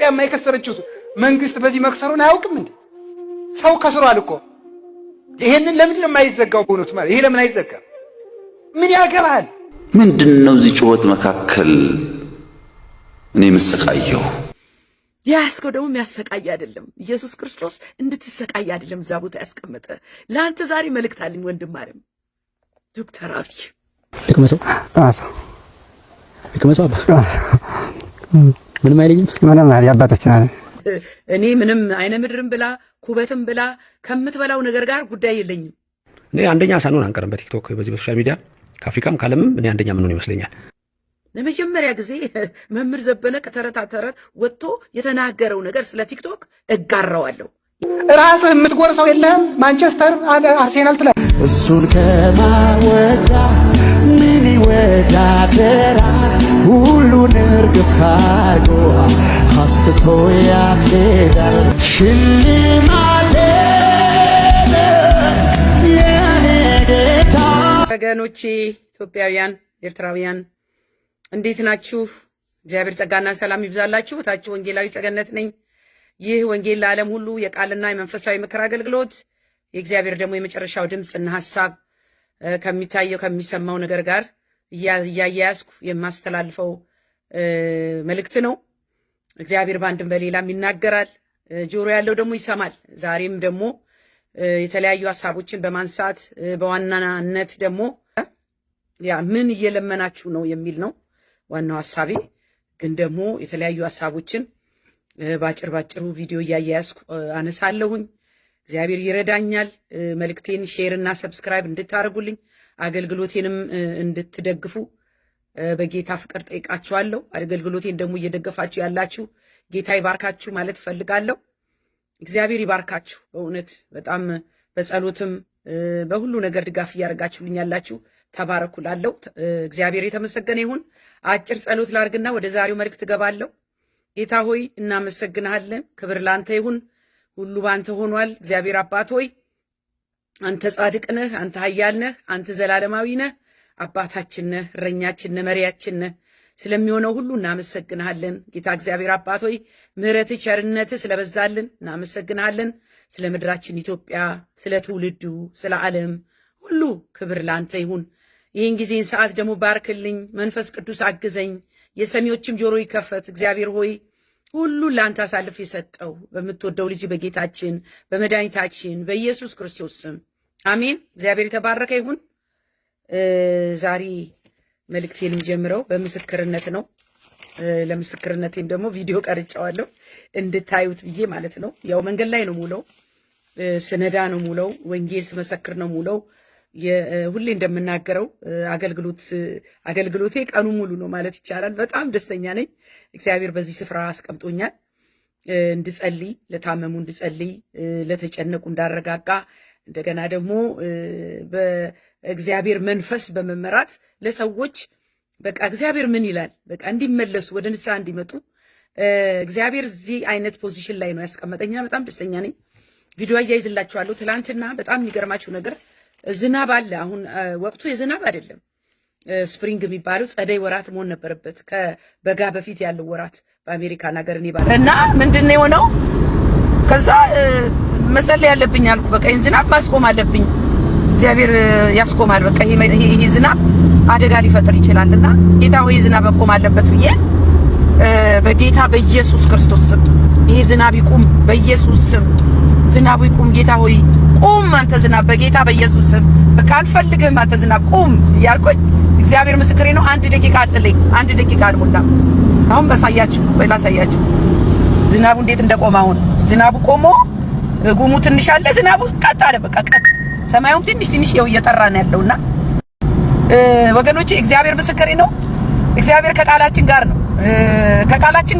ኢትዮጵያ የማይከሰረችው መንግስት በዚህ መክሰሩን አያውቅም እንዴ? ሰው ከስሯል እኮ። ይሄንን ለምንድን ነው የማይዘጋው? በእውነቱ ማለት ይሄ ለምን አይዘጋም? ምን ያገባል? ምንድነው እዚህ ጩኸት መካከል እኔ መሰቃየው? ያስከው ደግሞ የሚያሰቃይ አይደለም። ኢየሱስ ክርስቶስ እንድትሰቃይ አይደለም እዛ ቦታ ያስቀመጠ። ለአንተ ዛሬ መልእክት አለኝ ወንድም አለም ዶክተር አብይ ልክመሰው አባ ምንም አይለኝም። ምንም አይል ያባታችን አለ። እኔ ምንም አይነ ምድርም ብላ ኩበትም ብላ ከምትበላው ነገር ጋር ጉዳይ የለኝም። እኔ አንደኛ ሳንሆን አንቀርም በቲክቶክ በዚህ በሶሻል ሚዲያ ከአፍሪካም ካለምም እኔ አንደኛ ምን ይመስለኛል። ለመጀመሪያ ጊዜ መምህር ዘበነ ከተረታ ተረት ወጥቶ የተናገረው ነገር ስለ ቲክቶክ እጋራዋለሁ። ራስህ የምትጎርሰው የለህም። ማንቸስተር አርሴናል ትላለህ። እሱን ከማወዳ ምን ይወዳደራል? ሁሉን እርግፍ አድርጎ አስትቶ ያስኬዳል። ሽልማቴ የኔ ጌታ። ወገኖቼ ኢትዮጵያውያን፣ ኤርትራውያን እንዴት ናችሁ? እግዚአብሔር ጸጋና ሰላም ይብዛላችሁ። ታችሁ ወንጌላዊ ጸገነት ነኝ። ይህ ወንጌል ለዓለም ሁሉ የቃልና የመንፈሳዊ ምክር አገልግሎት የእግዚአብሔር ደግሞ የመጨረሻው ድምፅና ሐሳብ ከሚታየው ከሚሰማው ነገር ጋር እያያያዝኩ የማስተላልፈው መልእክት ነው። እግዚአብሔር በአንድም በሌላም ይናገራል፣ ጆሮ ያለው ደግሞ ይሰማል። ዛሬም ደግሞ የተለያዩ ሐሳቦችን በማንሳት በዋናነት ደግሞ ምን እየለመናችሁ ነው የሚል ነው ዋናው ሐሳቤ። ግን ደግሞ የተለያዩ ሐሳቦችን ባጭሩ ቪዲዮ እያያያዝኩ አነሳለሁኝ። እግዚአብሔር ይረዳኛል። መልእክቴን ሼር እና ሰብስክራይብ እንድታደርጉልኝ አገልግሎቴንም እንድትደግፉ በጌታ ፍቅር ጠይቃችኋለሁ። አገልግሎቴን ደግሞ እየደገፋችሁ ያላችሁ ጌታ ይባርካችሁ ማለት እፈልጋለሁ። እግዚአብሔር ይባርካችሁ። በእውነት በጣም በጸሎትም በሁሉ ነገር ድጋፍ እያደረጋችሁልኝ ያላችሁ ተባረኩላለሁ። እግዚአብሔር የተመሰገነ ይሁን። አጭር ጸሎት ላርግና ወደ ዛሬው መልእክት ገባለሁ። ጌታ ሆይ እናመሰግናለን። ክብር ላንተ ይሁን። ሁሉ ባንተ ሆኗል። እግዚአብሔር አባት ሆይ አንተ ጻድቅ ነህ፣ አንተ ኃያል ነህ፣ አንተ ዘላለማዊ ነህ፣ አባታችን ነህ፣ እረኛችን ነህ፣ መሪያችን ነህ። ስለሚሆነው ሁሉ እናመሰግናለን። ጌታ እግዚአብሔር አባት ሆይ ምሕረትህ ቸርነትህ ስለበዛልን እናመሰግናለን። ስለ ምድራችን ኢትዮጵያ፣ ስለ ትውልዱ፣ ስለ ዓለም ሁሉ ክብር ላንተ ይሁን። ይህን ጊዜን ሰዓት ደግሞ ባርክልኝ። መንፈስ ቅዱስ አግዘኝ። የሰሚዎችም ጆሮ ይከፈት። እግዚአብሔር ሆይ ሁሉን ለአንተ አሳልፍ የሰጠው በምትወደው ልጅ በጌታችን በመድኃኒታችን በኢየሱስ ክርስቶስ ስም አሜን። እግዚአብሔር የተባረከ ይሁን። ዛሬ መልእክቴንም ጀምረው በምስክርነት ነው። ለምስክርነቴም ደግሞ ቪዲዮ ቀርጫዋለሁ እንድታዩት ብዬ ማለት ነው። ያው መንገድ ላይ ነው ሙለው፣ ስነዳ ነው ሙለው፣ ወንጌል ስመሰክር ነው ሙለው። ሁሌ እንደምናገረው አገልግሎቴ ቀኑ ሙሉ ነው ማለት ይቻላል። በጣም ደስተኛ ነኝ። እግዚአብሔር በዚህ ስፍራ አስቀምጦኛል። እንድጸልይ፣ ለታመሙ እንድጸልይ፣ ለተጨነቁ እንዳረጋጋ፣ እንደገና ደግሞ በእግዚአብሔር መንፈስ በመመራት ለሰዎች በቃ እግዚአብሔር ምን ይላል በቃ እንዲመለሱ ወደ ንስሐ እንዲመጡ እግዚአብሔር እዚህ አይነት ፖዚሽን ላይ ነው ያስቀመጠኛ። በጣም ደስተኛ ነኝ። ቪዲዮ አያይዝላችኋለሁ። ትላንትና በጣም የሚገርማችሁ ነገር ዝናብ አለ። አሁን ወቅቱ የዝናብ አይደለም፣ ስፕሪንግ የሚባለው ጸደይ ወራት መሆን ነበረበት፣ ከበጋ በፊት ያለው ወራት በአሜሪካን ሀገር እኔ ባለ እና ምንድን ነው የሆነው? ከዛ መጸለይ ያለብኝ አልኩ። በቃ ይህን ዝናብ ማስቆም አለብኝ። እግዚአብሔር ያስቆማል። በቃ ይሄ ዝናብ አደጋ ሊፈጥር ይችላልና ጌታ ሆይ ዝናብ መቆም አለበት ብዬ በጌታ በኢየሱስ ክርስቶስ ስም ይሄ ዝናብ ይቁም፣ በኢየሱስ ስም ዝናቡ ይቁም። ጌታ ሆይ ቁም፣ አንተ ዝናብ በጌታ በኢየሱስ ስም በቃ አልፈልግም፣ አንተ ዝናብ ቁም ያልኩኝ እግዚአብሔር ምስክሬ ነው። 1 ደቂቃ ጸለይኩ። 1 ደቂቃ አልሞላም። አሁን በሳያችሁ ላሳያችሁ ዝናቡ እንዴት እንደቆመ። አሁን ዝናቡ ቆሞ ጉሙ ትንሽ አለ፣ ዝናቡ ቀጥ አለ። በቃ ቀጥ፣ ሰማዩም ትንሽ ይኸው እየጠራ ነው ያለውና ወገኖቼ እግዚአብሔር ምስክሬ ነው። እግዚአብሔር ከቃላችን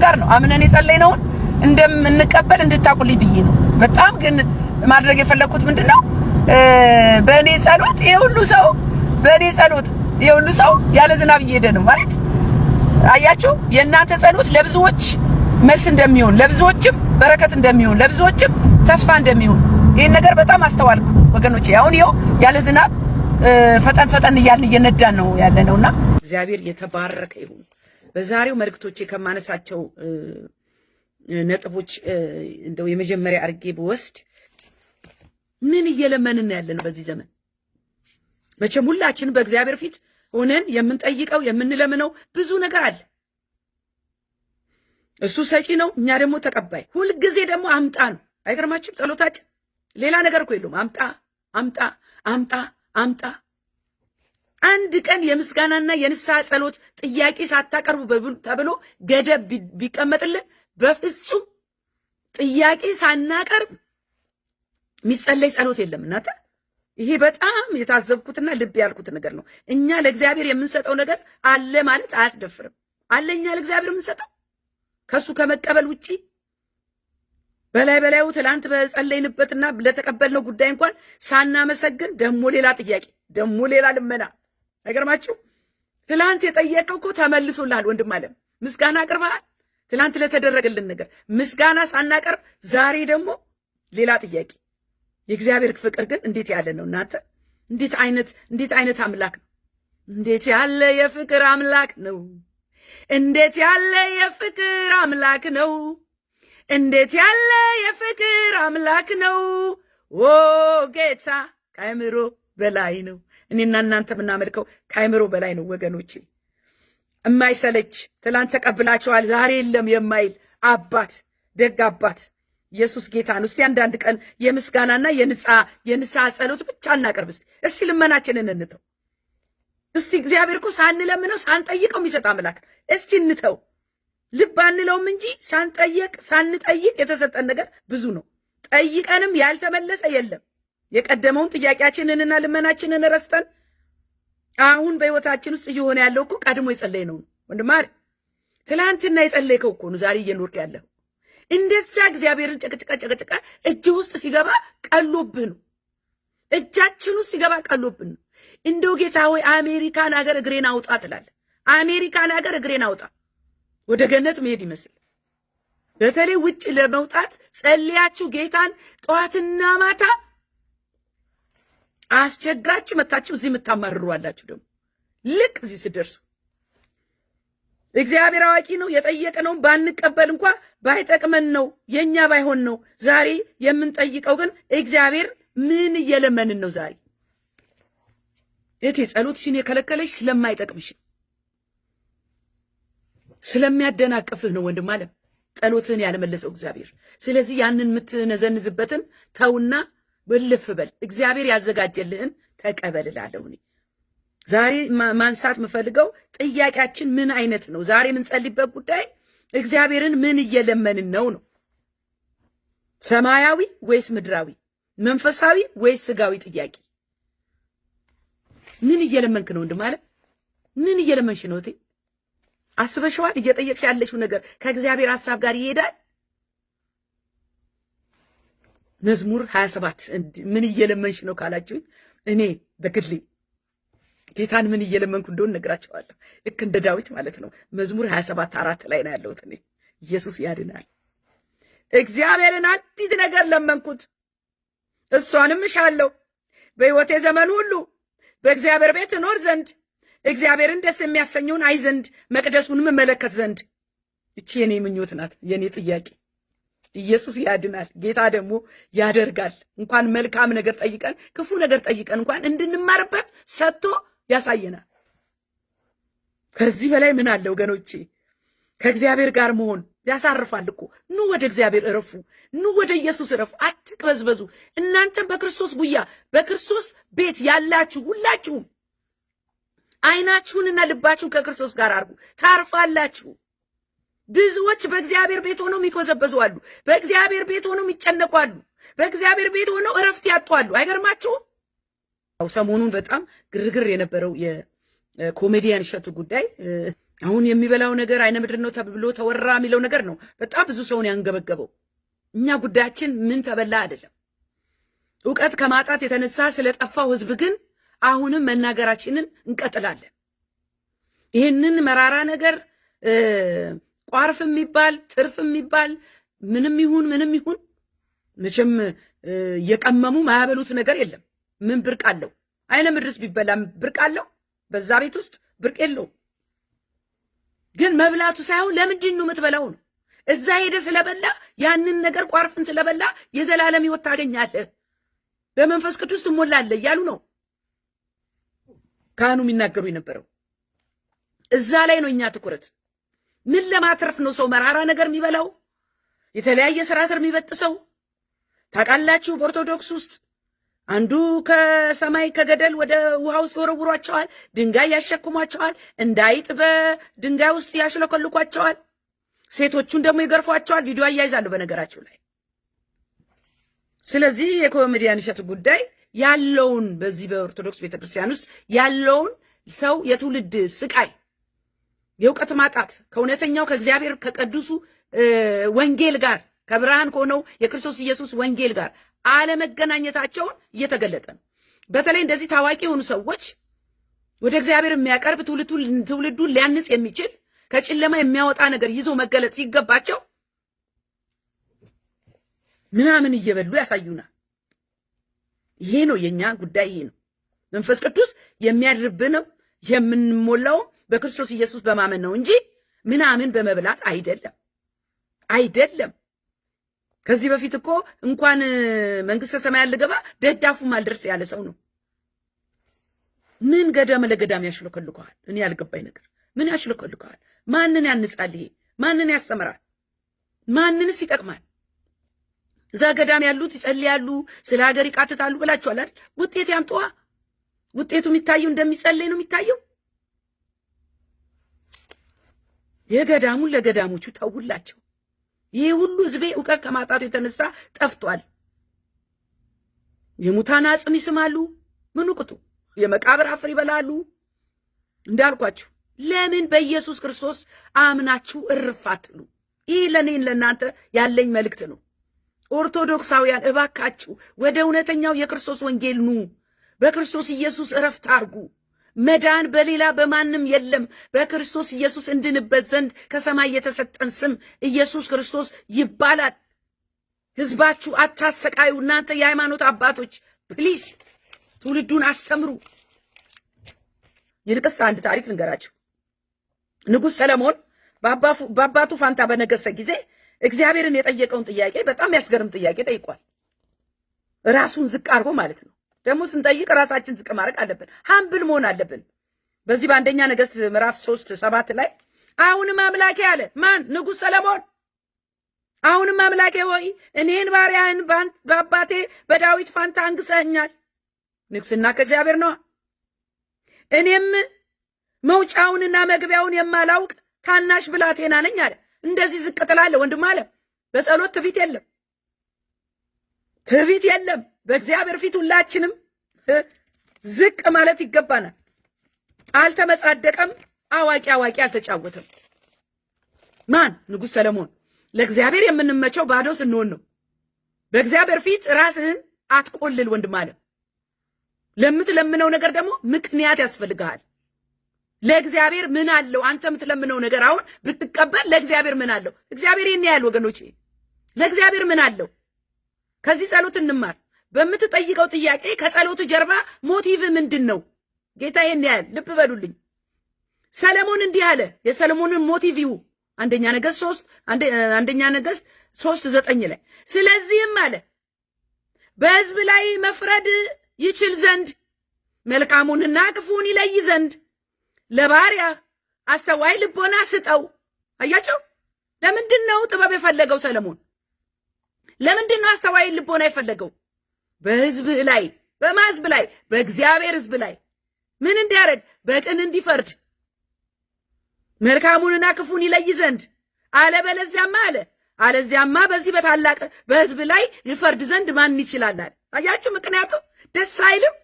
ጋር ነው። አምነን የጸለይነውን እንደምንቀበል እንድታቁልኝ ብዬ ነው። በጣም ግን ማድረግ የፈለኩት ምንድነው በእኔ ጸሎት ይሄ ሁሉ ሰው ያለ ዝናብ እየሄደ ነው ማለት አያችሁ። የእናንተ ጸሎት ለብዙዎች መልስ እንደሚሆን፣ ለብዙዎችም በረከት እንደሚሆን፣ ለብዙዎችም ተስፋ እንደሚሆን ይሄን ነገር በጣም አስተዋልኩ ወገኖቼ። አሁን ይኸው ያለ ዝናብ ፈጠን እያልን እየነዳን ነው ያለነውና እግዚአብሔር የተባረከ ይሁን። በዛሬው መልእክቶቼ ከማነሳቸው ነጥቦች እንደው የመጀመሪያ አድርጌ ብወስድ ምን እየለመንን ያለን በዚህ ዘመን? መቼም ሁላችን በእግዚአብሔር ፊት ሆነን የምንጠይቀው የምንለምነው ብዙ ነገር አለ። እሱ ሰጪ ነው፣ እኛ ደግሞ ተቀባይ። ሁልጊዜ ደግሞ አምጣ ነው። አይገርማችሁም? ጸሎታችን ሌላ ነገር እኮ የለውም። አምጣ አምጣ አምጣ አምጣ። አንድ ቀን የምስጋናና የንስሐ ጸሎት ጥያቄ ሳታቀርቡ ተብሎ ገደብ ቢቀመጥልን በፍጹም ጥያቄ ሳናቀርብ የሚጸለይ ጸሎት የለም። እናንተ ይሄ በጣም የታዘብኩትና ልብ ያልኩት ነገር ነው። እኛ ለእግዚአብሔር የምንሰጠው ነገር አለ ማለት አያስደፍርም። አለ እኛ ለእግዚአብሔር የምንሰጠው ከሱ ከመቀበል ውጪ በላዩ ትላንት በጸለይንበትና ለተቀበልነው ጉዳይ እንኳን ሳናመሰግን ደሞ ሌላ ጥያቄ፣ ደሞ ሌላ ልመና። አይገርማችሁ? ትላንት የጠየቀው እኮ ተመልሶልሃል ወንድም አለም። ምስጋና አቅርበሃል ትላንት ለተደረገልን ነገር። ምስጋና ሳናቀርብ ዛሬ ደግሞ ሌላ ጥያቄ። የእግዚአብሔር ፍቅር ግን እንዴት ያለ ነው እናንተ! እንዴት አይነት አምላክ ነው! እንዴት ያለ የፍቅር አምላክ ነው! እንዴት ያለ የፍቅር አምላክ ነው! እንዴት ያለ የፍቅር አምላክ ነው! ኦ ጌታ ከአእምሮ በላይ ነው። እኔና እናንተ የምናመልከው ከአእምሮ በላይ ነው ወገኖቼ። የማይሰለች ትላንት ተቀብላችኋል ዛሬ የለም የማይል አባት፣ ደግ አባት ኢየሱስ ጌታ ነው። እስቲ አንዳንድ ቀን የምስጋናና የንስሐ ጸሎት ብቻ እናቀርብ። እስቲ ልመናችንን እንተው። እስቲ እግዚአብሔር እኮ ሳንለምነው ሳንጠይቀው የሚሰጥ አምላክ። እስቲ እንተው። ልብ አንለውም እንጂ ሳንጠይቅ የተሰጠን ነገር ብዙ ነው። ጠይቀንም ያልተመለሰ የለም። የቀደመውን ጥያቄያችንንና ልመናችንን ረስተን አሁን በህይወታችን ውስጥ እየሆነ ያለው እኮ ቀድሞ የጸለይ ነው። ወንድማሪ ትላንትና የጸለይከው እኮ ነው ዛሬ እየኖርክ ያለው። እንደዛ እግዚአብሔርን ጨቅጭቃ እጅ ውስጥ ሲገባ ቀሎብህ ነው። እጃችን ውስጥ ሲገባ ቀሎብን ነው። እንደው ጌታ ሆይ አሜሪካን ሀገር እግሬን አውጣ ትላለህ። አሜሪካን ሀገር እግሬን አውጣ ወደ ገነት መሄድ ይመስል። በተለይ ውጭ ለመውጣት ጸልያችሁ ጌታን ጠዋትና ማታ አስቸግራችሁ መታችሁ እዚህ የምታማርሩ አላችሁ። ደግሞ ልክ እዚህ ስደርሱ እግዚአብሔር አዋቂ ነው። የጠየቅነውን ባንቀበል እንኳ ባይጠቅመን ነው የኛ ባይሆን ነው። ዛሬ የምንጠይቀው ግን እግዚአብሔር ምን እየለመንን ነው? ዛሬ እቴ ጸሎትሽን የከለከለሽ ስለማይጠቅምሽ ስለሚያደናቅፍህ ነው ወንድም አለም ጸሎትህን ያለመለሰው እግዚአብሔር። ስለዚህ ያንን የምትነዘንዝበትን ተውና ወልፍ በል። እግዚአብሔር ያዘጋጀልህን ተቀበል እላለሁ እኔ። ዛሬ ማንሳት የምፈልገው ጥያቄያችን ምን አይነት ነው? ዛሬ የምንጸልይበት ጉዳይ እግዚአብሔርን ምን እየለመንን ነው ነው? ሰማያዊ ወይስ ምድራዊ? መንፈሳዊ ወይስ ስጋዊ ጥያቄ? ምን እየለመንክ ነው ወንድም? ምን እየለመንሽ ነው እቴ? አስበሽዋል? እየጠየቅሽ ያለሽው ነገር ከእግዚአብሔር ሐሳብ ጋር ይሄዳል? መዝሙር 27 ምን እየለመንሽ ነው ካላችሁ እኔ በግሌ ጌታን ምን እየለመንኩ እንደሆነ ነግራቸዋለሁ። ልክ እንደ ዳዊት ማለት ነው። መዝሙር 27:4 ላይ ነው ያለሁት እኔ። ኢየሱስ ያድናል። እግዚአብሔርን አንዲት ነገር ለመንኩት እሷንም እሻለሁ፣ በሕይወቴ ዘመን ሁሉ በእግዚአብሔር ቤት እኖር ዘንድ፣ እግዚአብሔርን ደስ የሚያሰኘውን አይ ዘንድ፣ መቅደሱንም እመለከት ዘንድ። እቺ የኔ ምኞት ናት፣ የኔ ጥያቄ። ኢየሱስ ያድናል። ጌታ ደግሞ ያደርጋል። እንኳን መልካም ነገር ጠይቀን ክፉ ነገር ጠይቀን እንኳን እንድንማርበት ሰጥቶ ያሳየናል። ከዚህ በላይ ምን አለ ወገኖቼ? ከእግዚአብሔር ጋር መሆን ያሳርፋል እኮ። ኑ ወደ እግዚአብሔር እረፉ፣ ኑ ወደ ኢየሱስ እረፉ፣ አትቅበዝበዙ። እናንተም በክርስቶስ ጉያ በክርስቶስ ቤት ያላችሁ ሁላችሁም ዓይናችሁንና ልባችሁን ከክርስቶስ ጋር አድርጉ፣ ታርፋላችሁ። ብዙዎች በእግዚአብሔር ቤት ሆነው የሚቆዘበዙ አሉ። በእግዚአብሔር ቤት ሆነው የሚጨነቁ አሉ። በእግዚአብሔር ቤት ሆነው እረፍት ያጡ አሉ። አይገርማችሁም? ሰሞኑን በጣም ግርግር የነበረው የኮሜዲያን እሸቱ ጉዳይ አሁን የሚበላው ነገር አይነ ምድር ነው ተብሎ ተወራ የሚለው ነገር ነው በጣም ብዙ ሰውን ያንገበገበው። እኛ ጉዳያችን ምን ተበላ አይደለም። ዕውቀት ከማጣት የተነሳ ስለጠፋው ሕዝብ ግን አሁንም መናገራችንን እንቀጥላለን። ይህንን መራራ ነገር ቋርፍ የሚባል ትርፍ የሚባል ምንም ይሁን መቼም የቀመሙ ማያበሉት ነገር የለም። ምን ብርቅ አለው? አይነ ምድርስ ቢበላ ብርቅ አለው? በዛ ቤት ውስጥ ብርቅ የለውም። ግን መብላቱ ሳይሆን ለምንድን ነው የምትበላው ነው። እዛ ሄደ ስለበላ ያንን ነገር ቋርፍን ስለበላ የዘላለም ሕይወት ታገኛለህ፣ በመንፈስ ቅዱስ ትሞላለህ እያሉ ነው ካህኑ የሚናገሩ የነበረው። እዛ ላይ ነው እኛ ትኩረት። ምን ለማትረፍ ነው ሰው መራራ ነገር የሚበላው? የተለያየ ስራ ስር የሚበጥሰው? ታውቃላችሁ በኦርቶዶክስ ውስጥ አንዱ ከሰማይ ከገደል ወደ ውሃ ውስጥ ይወረውሯቸዋል፣ ድንጋይ ያሸክሟቸዋል፣ እንዳይጥ በድንጋይ ውስጥ ያሽለከልኳቸዋል፣ ሴቶቹን ደግሞ ይገርፏቸዋል። ቪዲዮ አያይዛለሁ በነገራችሁ ላይ። ስለዚህ የኮሜዲያን እሸቱ ጉዳይ ያለውን በዚህ በኦርቶዶክስ ቤተክርስቲያን ውስጥ ያለውን ሰው የትውልድ ስቃይ፣ የእውቀት ማጣት ከእውነተኛው ከእግዚአብሔር ከቅዱሱ ወንጌል ጋር ከብርሃን ከሆነው የክርስቶስ ኢየሱስ ወንጌል ጋር አለመገናኘታቸውን እየተገለጠ ነው። በተለይ እንደዚህ ታዋቂ የሆኑ ሰዎች ወደ እግዚአብሔር የሚያቀርብ ትውልዱን ሊያንጽ የሚችል ከጨለማ የሚያወጣ ነገር ይዞ መገለጥ ሲገባቸው ምናምን እየበሉ ያሳዩናል። ይሄ ነው የኛ ጉዳይ። ይሄ ነው መንፈስ ቅዱስ የሚያድርብንም የምንሞላው በክርስቶስ ኢየሱስ በማመን ነው እንጂ ምናምን በመብላት አይደለም። ከዚህ በፊት እኮ እንኳን መንግስተ ሰማይ ልገባ ደጃፉም አልደርስ ያለ ሰው ነው። ምን ገዳም ለገዳም ያሽለከልከዋል? እኔ ያልገባኝ ነገር ምን ያሽለከልከዋል? ማንን ያንጻል? ይሄ ማንን ያስተምራል? ማንንስ ይጠቅማል? እዛ ገዳም ያሉት ይጸልያሉ፣ ስለ ሀገር ይቃትታሉ ብላችኋል አይደል? ውጤት ያምጣዋ። ውጤቱ የሚታየው እንደሚጸልይ ነው የሚታየው። የገዳሙን ለገዳሞቹ ተውላቸው። ይሄ ሁሉ ህዝቤ እውቀት ከማጣቱ የተነሳ ጠፍቷል። የሙታን አጽም ይስማሉ፣ ምን ቅጡ፣ የመቃብር አፈር ይበላሉ። እንዳልኳችሁ ለምን በኢየሱስ ክርስቶስ አምናችሁ እርፍ አትሉ? ይህ ለእኔን ለእናንተ ያለኝ መልእክት ነው። ኦርቶዶክሳውያን እባካችሁ ወደ እውነተኛው የክርስቶስ ወንጌል ኑ። በክርስቶስ ኢየሱስ እረፍት አርጉ። መዳን በሌላ በማንም የለም። በክርስቶስ ኢየሱስ እንድንበት ዘንድ ከሰማይ የተሰጠን ስም ኢየሱስ ክርስቶስ ይባላል። ህዝባችሁ አታሰቃዩ። እናንተ የሃይማኖት አባቶች ፕሊዝ ትውልዱን አስተምሩ። ይልቅስ አንድ ታሪክ ልንገራችሁ። ንጉሥ ሰለሞን በአባቱ ፋንታ በነገሰ ጊዜ እግዚአብሔርን የጠየቀውን ጥያቄ በጣም ያስገርም ጥያቄ ጠይቋል። ራሱን ዝቅ አድርጎ ማለት ነው። ደግሞ ስንጠይቅ ራሳችን ዝቅ ማድረግ አለብን። ሀምብል መሆን አለብን። በዚህ በአንደኛ ነገሥት ምዕራፍ 3:7 ላይ አሁንም አምላኬ አለ። ማን? ንጉሥ ሰለሞን። አሁንም አምላኬ ሆይ እኔን ባሪያህን በአባቴ በዳዊት ፋንታ አንግሰኸኛል። ንግስና ከእግዚአብሔር ነዋ። እኔም መውጫውንና መግቢያውን የማላውቅ ታናሽ ብላቴና ነኝ አለ። እንደዚህ ዝቅ ትላለህ ወንድም አለ። በጸሎት ትዕቢት የለም፣ ትዕቢት የለም። በእግዚአብሔር ፊት ሁላችንም ዝቅ ማለት ይገባናል። አልተመጻደቀም። አዋቂ አልተጫወተም። ማን? ንጉሥ ሰለሞን። ለእግዚአብሔር የምንመቸው ባዶ ስንሆን ነው። በእግዚአብሔር ፊት ራስህን አትቆልል ወንድም አለ። ለምትለምነው ነገር ደግሞ ምክንያት ያስፈልግሃል። ለእግዚአብሔር ምን አለው? አንተ የምትለምነው ነገር አሁን ብትቀበል ለእግዚአብሔር ምን አለው? እግዚአብሔር ይሄን ያህል ወገኖቼ፣ ለእግዚአብሔር ምን አለው? ከዚህ ጸሎት እንማር። በምትጠይቀው ጥያቄ ከጸሎት ጀርባ ሞቲቭ ምንድን ነው? ጌታ ይሄን ያህል ልብ በሉልኝ። ሰለሞን እንዲህ አለ። የሰለሞንን ሞቲቭ ይሁ አንደኛ ነገሥት 3:9 ላይ ስለዚህም አለ በሕዝብ ላይ መፍረድ ይችል ዘንድ መልካሙንና ክፉን ይለይ ዘንድ ለባሪያ አስተዋይ ልቦና ስጠው። አያቸው። ለምንድን ነው ጥበብ የፈለገው ሰለሞን? ለምንድን ነው አስተዋይ ልቦና የፈለገው? በሕዝብ ላይ በማዝብ ላይ በእግዚአብሔር ሕዝብ ላይ ምን እንዲያደርግ? በቅን እንዲፈርድ መልካሙንና ክፉን ይለይ ዘንድ አለዚያማ በዚህ በታላቅ በሕዝብ ላይ ይፈርድ ዘንድ ማን ይችላል? አያችሁ። ምክንያቱም ደስ አይልም።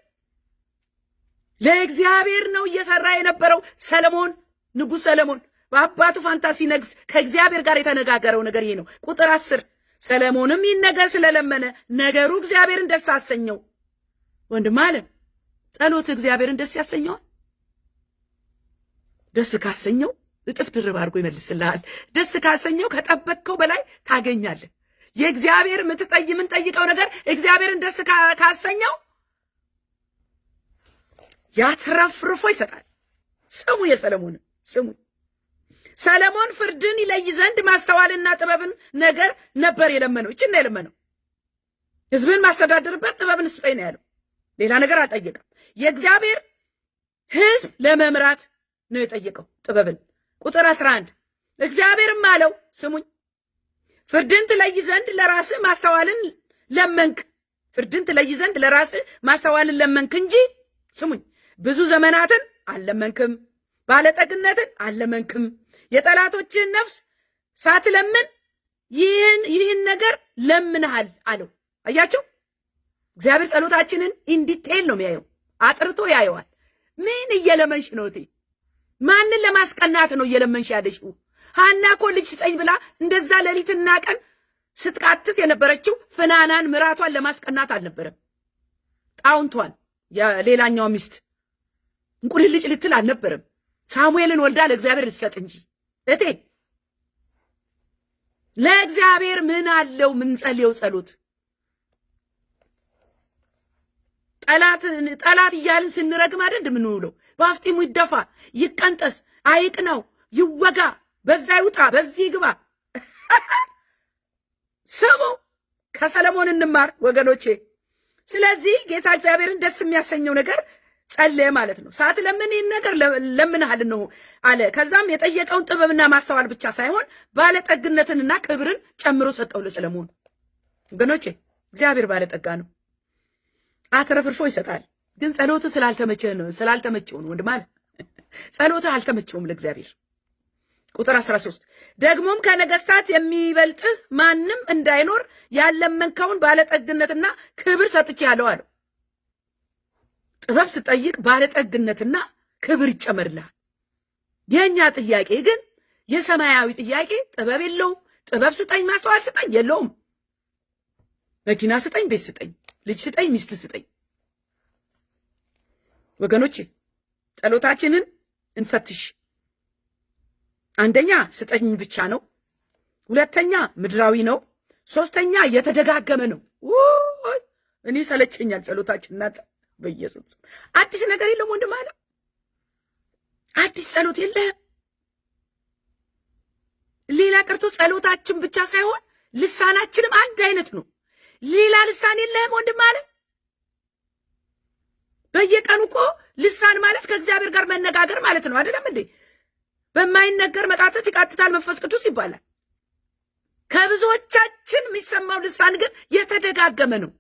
ለእግዚአብሔር ነው እየሰራ የነበረው ሰለሞን። ንጉሥ ሰለሞን በአባቱ ፋንታ ሲነግስ ከእግዚአብሔር ጋር የተነጋገረው ነገር ይሄ ነው። ቁጥር 10 ሰለሞንም ይህን ነገር ስለለመነ ነገሩ እግዚአብሔርን ደስ አሰኘው። ወንድም አለ ጸሎት እግዚአብሔርን ደስ ያሰኘዋል። ደስ ካሰኘው እጥፍ ድርብ አድርጎ ይመልስልሃል። ደስ ካሰኘው ከጠበቅከው በላይ ታገኛለህ። የእግዚአብሔር የምንጠይቀው ነገር እግዚአብሔርን ደስ ካሰኘው ያትረፍርፎ ይሰጣል። ስሙ የሰለሞን ስሙ። ሰለሞን ፍርድን ይለይ ዘንድ ማስተዋልና ጥበብን ነገር ነበር የለመነው። እቺ ነው የለመነው። ህዝብን ማስተዳደርበት ጥበብን ስጠኝ ነው ያለው። ሌላ ነገር አልጠየቀም። የእግዚአብሔር ህዝብ ለመምራት ነው የጠየቀው ጥበብን። ቁጥር 11 እግዚአብሔርም አለው ስሙኝ፣ ፍርድን ትለይ ዘንድ ለራስህ ማስተዋልን ለመንክ። ፍርድን ትለይ ዘንድ ለራስህ ማስተዋልን ለመንክ እንጂ ስሙኝ፣ ብዙ ዘመናትን አልለመንክም፣ ባለጠግነትን አልለመንክም። የጠላቶችህን ነፍስ ሳትለምን ይህን ነገር ለምንሃል አለው። አያችሁ፣ እግዚአብሔር ጸሎታችንን ኢንዲቴል ነው የሚያየው፣ አጥርቶ ያየዋል። ምን እየለመንሽ ነው? ማንን ለማስቀናት ነው እየለመንሽ ያለሽው? ሐና እኮ ልጅ ስጠኝ ብላ እንደዛ ሌሊትና ቀን ስትቃትት የነበረችው ፍናናን ምራቷን ለማስቀናት አልነበረም። ጣውንቷን የሌላኛው ሚስት እንቁልልጭ ልትል አልነበረም። ሳሙኤልን ወልዳ ለእግዚአብሔር ልትሰጥ እንጂ። እቴ ለእግዚአብሔር ምን አለው? ምን ጸልየው ጸሎት ጠላት እያልን ስንረግም አይደል እንደምንውለው? በአፍጢሙ ይደፋ፣ ይቀንጠስ፣ አይቅናው፣ ይወጋ፣ በዛ ይውጣ፣ በዚህ ግባ። ስሙ፣ ከሰለሞን እንማር ወገኖቼ። ስለዚህ ጌታ እግዚአብሔርን ደስ የሚያሰኘው ነገር ጸለየ ማለት ነው። ሳትለምን ይህን ነገር ለምንሃል ነው አለ። ከዛም የጠየቀውን ጥበብና ማስተዋል ብቻ ሳይሆን ባለጠግነትንና ክብርን ጨምሮ ሰጠው ለሰለሞን። ወገኖቼ እግዚአብሔር ባለጠጋ ነው፣ አትረፍርፎ ይሰጣል። ግን ጸሎትህ ስላልተመቸው ነው ወንድም አለ። ጸሎትህ አልተመቸውም ለእግዚአብሔር። ቁጥር 13 ደግሞም ከነገስታት የሚበልጥህ ማንም እንዳይኖር ያለመንከውን ባለጠግነትና ክብር ሰጥቼሃለሁ አለው። ጥበብ ስጠይቅ ባለጠግነትና ክብር ይጨመርልሃል። የእኛ ጥያቄ ግን የሰማያዊ ጥያቄ ጥበብ የለውም። ጥበብ ስጠኝ፣ ማስተዋል ስጠኝ የለውም። መኪና ስጠኝ፣ ቤት ስጠኝ፣ ልጅ ስጠኝ፣ ሚስት ስጠኝ። ወገኖቼ ጸሎታችንን እንፈትሽ። አንደኛ ስጠኝ ብቻ ነው። ሁለተኛ ምድራዊ ነው። ሶስተኛ የተደጋገመ ነው። እኔ ሰለቸኛል ጸሎታችን። እናንተ በኢየሱስ አዲስ ነገር የለም ወንድም አለ። አዲስ ጸሎት የለህም። ሌላ ቀርቶ ጸሎታችን ብቻ ሳይሆን ልሳናችንም አንድ አይነት ነው። ሌላ ልሳን የለህም ወንድም አለ። በየቀኑ እኮ ልሳን ማለት ከእግዚአብሔር ጋር መነጋገር ማለት ነው አይደለም እንዴ? በማይነገር መቃተት ይቃትታል መንፈስ ቅዱስ ይባላል። ከብዙዎቻችን የሚሰማው ልሳን ግን የተደጋገመ ነው።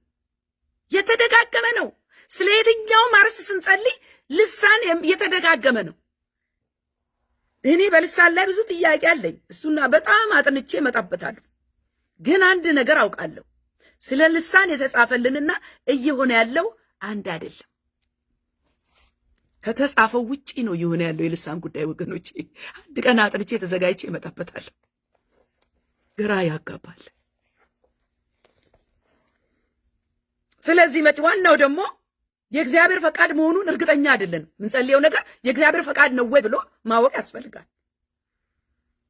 የተደጋገመ ነው። ስለ የትኛውም አርዕስት ስንጸልይ ልሳን የተደጋገመ ነው። እኔ በልሳን ላይ ብዙ ጥያቄ አለኝ። እሱና በጣም አጥንቼ እመጣበታለሁ። ግን አንድ ነገር አውቃለሁ። ስለ ልሳን የተጻፈልንና እየሆነ ያለው አንድ አይደለም። ከተጻፈው ውጪ ነው እየሆነ ያለው የልሳን ጉዳይ ወገኖቼ። አንድ ቀን አጥንቼ ተዘጋጅቼ እመጣበታለሁ። ግራ ያጋባል። ስለዚህ ዋናው ደግሞ የእግዚአብሔር ፈቃድ መሆኑን እርግጠኛ አይደለንም። የምንጸልየው ነገር የእግዚአብሔር ፈቃድ ነው ወይ ብሎ ማወቅ ያስፈልጋል።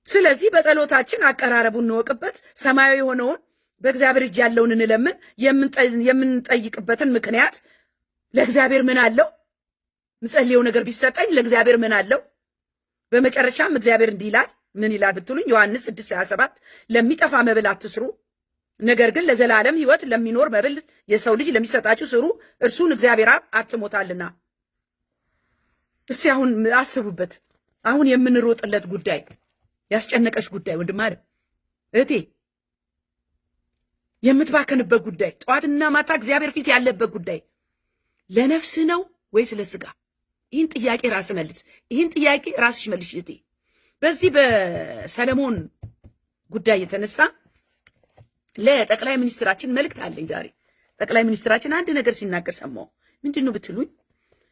ስለዚህ በጸሎታችን አቀራረቡን እንወቅበት። ሰማያዊ የሆነውን በእግዚአብሔር እጅ ያለውን እንለምን። የምንጠይቅበትን ምክንያት ለእግዚአብሔር ምን አለው? ምጸልየው ነገር ቢሰጠኝ ለእግዚአብሔር ምን አለው? በመጨረሻም እግዚአብሔር እንዲህ ይላል። ምን ይላል ብትሉኝ ዮሐንስ 6:27 ለሚጠፋ መብል አትስሩ፣ ነገር ግን ለዘላለም ሕይወት ለሚኖር መብል የሰው ልጅ ለሚሰጣችሁ ስሩ፣ እርሱን እግዚአብሔር አብ አትሞታልና። እስቲ አሁን አስቡበት። አሁን የምንሮጥለት ጉዳይ፣ ያስጨነቀሽ ጉዳይ ወንድም አለ እህቴ፣ የምትባከንበት ጉዳይ፣ ጠዋትና ማታ እግዚአብሔር ፊት ያለበት ጉዳይ ለነፍስ ነው ወይስ ለስጋ? ይህን ጥያቄ ራስ መልስ። ይህን ጥያቄ ራስሽ መልሽ እህቴ። በዚህ በሰለሞን ጉዳይ የተነሳ ለጠቅላይ ሚኒስትራችን መልእክት አለኝ ዛሬ። ጠቅላይ ሚኒስትራችን አንድ ነገር ሲናገር ሰማሁ። ምንድን ነው ብትሉኝ፣